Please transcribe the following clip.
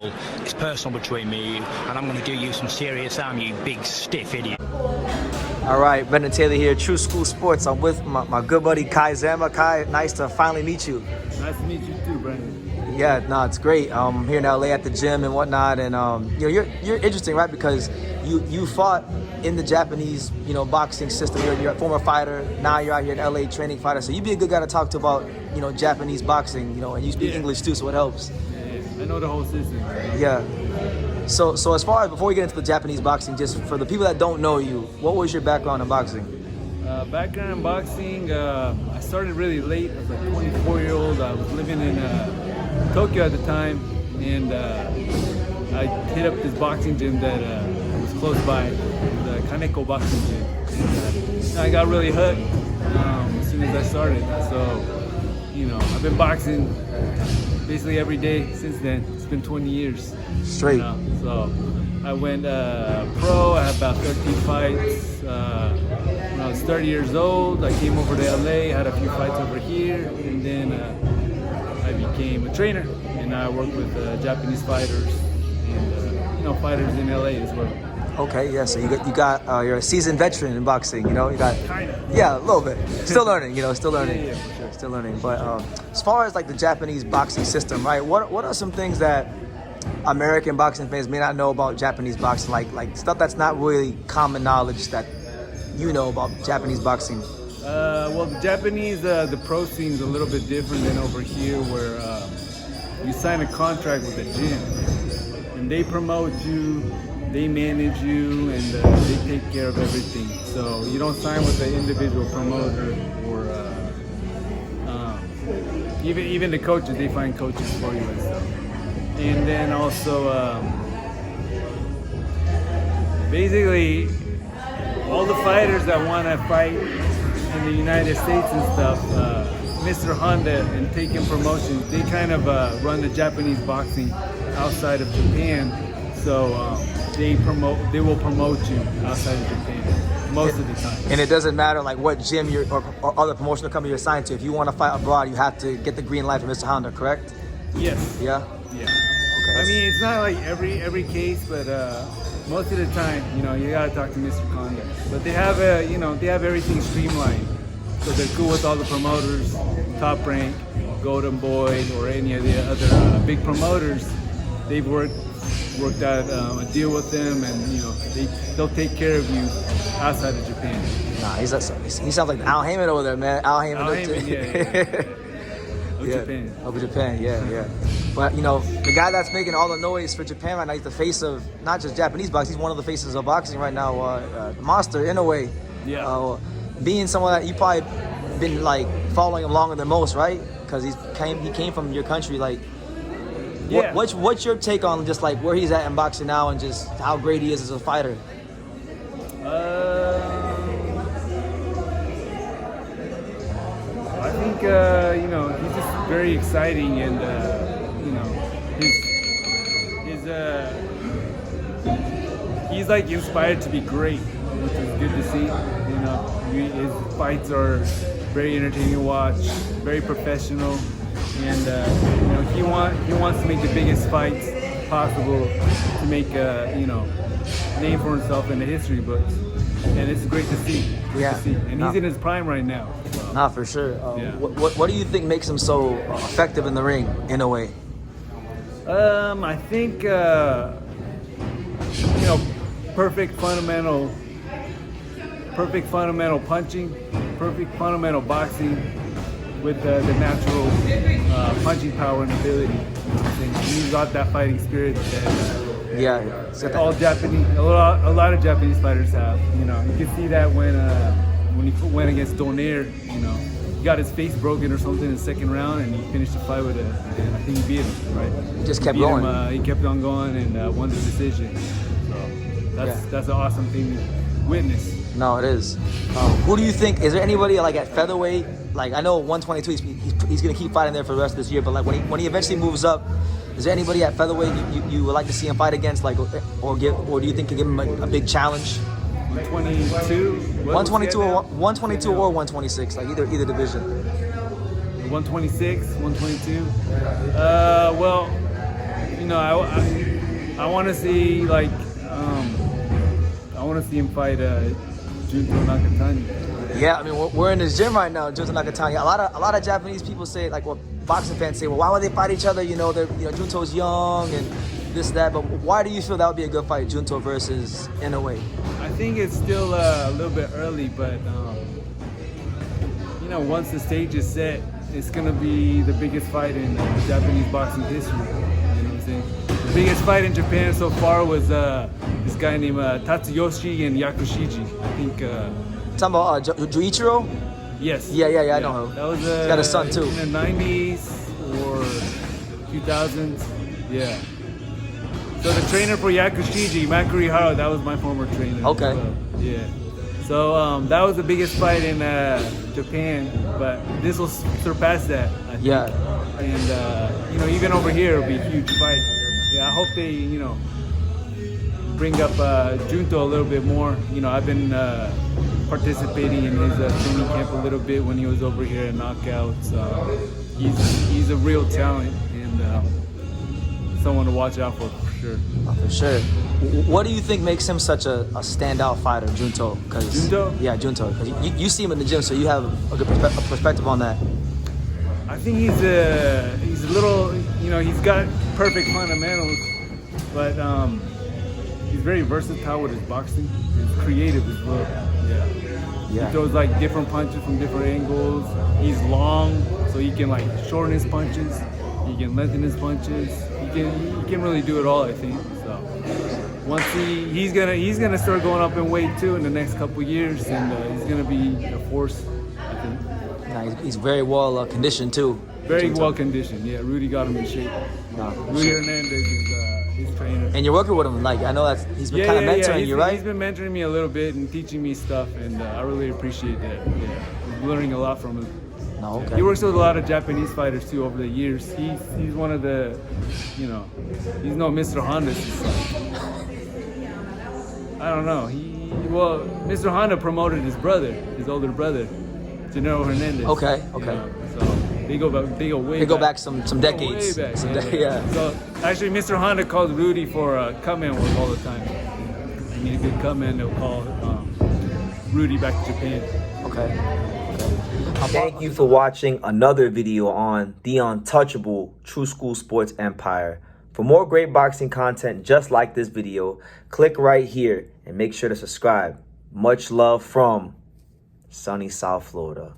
It's personal between me and you, and I'm going to do you some serious harm, you big stiff idiot. All right, Brendan Taylor here, True School Sports. I'm with my good buddy Kai Zama. Kai, nice to finally meet you. Nice to meet you too, Brendan. Yeah, no, it's great. I'm here in LA at the gym and whatnot, and you're interesting, right? Because you fought in the Japanese boxing system. You're a former fighter. Now you're out here in LA training fighter. So you'd be a good guy to talk to about Japanese boxing. And you speak English too, so it helps. I know the whole system. Yeah. So as far as before we get into the Japanese boxing, just for the people that don't know you, what was your background in boxing? Background in boxing, I started really late. I was like 24-year-old. I was living in Tokyo at the time, and I hit up this boxing gym that was close by, the Kaneko boxing gym. And I got really hooked as soon as I started. So, I've been boxing basically every day since then. It's been 20 years. Straight. So I went pro. I had about 13 fights. When I was 30 years old, I came over to LA, had a few fights over here, and then I became a trainer. And I work with Japanese fighters and fighters in LA as well. Okay, yeah. So you're a seasoned veteran in boxing. You got Kind of. Yeah, a little bit. Still learning. Still learning. Yeah, for sure. Still learning. But as far as like the Japanese boxing system, right? What are some things that American boxing fans may not know about Japanese boxing, like stuff that's not really common knowledge that you know about Japanese boxing? Well, the Japanese, the pro scene's a little bit different than over here, where you sign a contract with the gym, and they promote you, they manage you, and they take care of everything. So you don't sign with an individual promoter, or even the coaches, they find coaches for you and stuff. And then also, basically, all the fighters that want to fight in the United States and stuff, Mr.Honda and Taken Promotions, they kind of run the Japanese boxing outside of Japan. So they will promote you outside of Japan most of the time. And it doesn't matter like what gym or other promotional company you're assigned to. If you want to fight abroad, you have to get the green light from Mr. Honda, correct? Yes. Yeah. Yeah. Okay. I mean, it's not like every case, but most of the time, you gotta talk to Mr. Honda. But they have they have everything streamlined, so they're cool with all the promoters, Top Rank, Golden Boy, or any of the other big promoters. They've worked out a deal with them, and they'll take care of you outside of Japan. Nah, he sounds like Al Heyman over there, man. Al Heyman, yeah. Japan. Over Japan, yeah. But the guy that's making all the noise for Japan right now, he's the face of not just Japanese boxing. He's one of the faces of boxing right now. Monster Inoue. Yeah. Being someone that you probably been like following him longer than most, right? Because he came from your country. Like, Yeah. What's your take on just like where he's at in boxing now and just how great he is as a fighter? I think he's just very exciting, and he's like inspired to be great, which is good to see. His fights are very entertaining to watch, very professional, and he wants to make the biggest fights possible to make a name for himself in the history books, and it's great to see. And he's in his prime right now. So. Nah, for sure. Yeah. What do you think makes him so effective in the ring, in a way? I think perfect fundamental punching, perfect fundamental boxing with the natural punching power and ability. He's got that fighting spirit that all Japanese, a lot of Japanese fighters have. You can see that when he went against Donaire, he got his face broken or something in the second round, and he finished the fight with and I think he beat him, right? He just kept going. He kept on going and won the decision. So that's an awesome thing to witness. No, it is. Who do you think, is there anybody like at featherweight? Like I know 122, he's gonna keep fighting there for the rest of this year, but like when he eventually moves up, is there anybody at featherweight you would like to see him fight against, like, or do you think could give him a big challenge? 122. 122 or 126, like either division. 126, 122. No, I want to see like I want to see him fight Junto Nakatani. Yeah, I mean, we're in this gym right now, Junto Nakatani. A lot of Japanese people say, like, well, boxing fans say, well, why would they fight each other? You know, Junto's young and this, that. But why do you feel that would be a good fight, Junto versus Inoue? I think it's still a little bit early, but you know, once the stage is set, it's gonna be the biggest fight in Japanese boxing history. You know what I'm saying? The biggest fight in Japan so far was this guy named Tatsuyoshi and Yakushiji. I think. Talking about Juichiro? Yes. Yeah, I know him. That was He's got a son too. In the 90s or 2000s. Yeah. So the trainer for Yakushiji, Makurihara, that was my former trainer. Okay. So, yeah. So that was the biggest fight in Japan, but this will surpass that. I think. Yeah. And you know, even over here, it'll be a huge fight. Yeah, I hope they, you know, bring up Junto a little bit more. You know, I've been participating in his training camp a little bit when he was over here at Knockouts. He's a real talent and someone to watch out for sure. Oh, for sure. What do you think makes him such a standout fighter, Junto? Junto? Yeah, Junto. Because you see him in the gym, so you have a good perspective on that. I think he's a little, you know, he's got perfect fundamentals, but he's very versatile with his boxing. He's creative as well. Yeah. He throws like different punches from different angles. He's long, so he can like shorten his punches. He can lengthen his punches. He can really do it all, I think. So once he's gonna start going up in weight too in the next couple years, and he's gonna be a force, I think. Nah, he's very well conditioned too. Very well conditioned. Yeah, Rudy got him in shape. Rudy Hernandez is his trainer. And you're working with him, like I know he's been kind of mentoring you, right? He's been mentoring me a little bit and teaching me stuff, and I really appreciate that. Yeah, I'm learning a lot from him. No, okay. He works with a lot of Japanese fighters too over the years. He's one of the, you know, he's no Mr.Honda. I don't know. Well, Mr. Honda promoted his brother, his older brother, General Hernandez. Okay. You know, so they go back. They go way. They go back back some decades. Way back. Yeah. So actually, Mr. Honda calls Rudy for come-in work all the time. I need a good come-in. They'll call Rudy back to Japan. Okay. Thank you for watching another video on the untouchable True School Sports Empire. For more great boxing content just like this video, click right here and make sure to subscribe. Much love from sunny South Florida.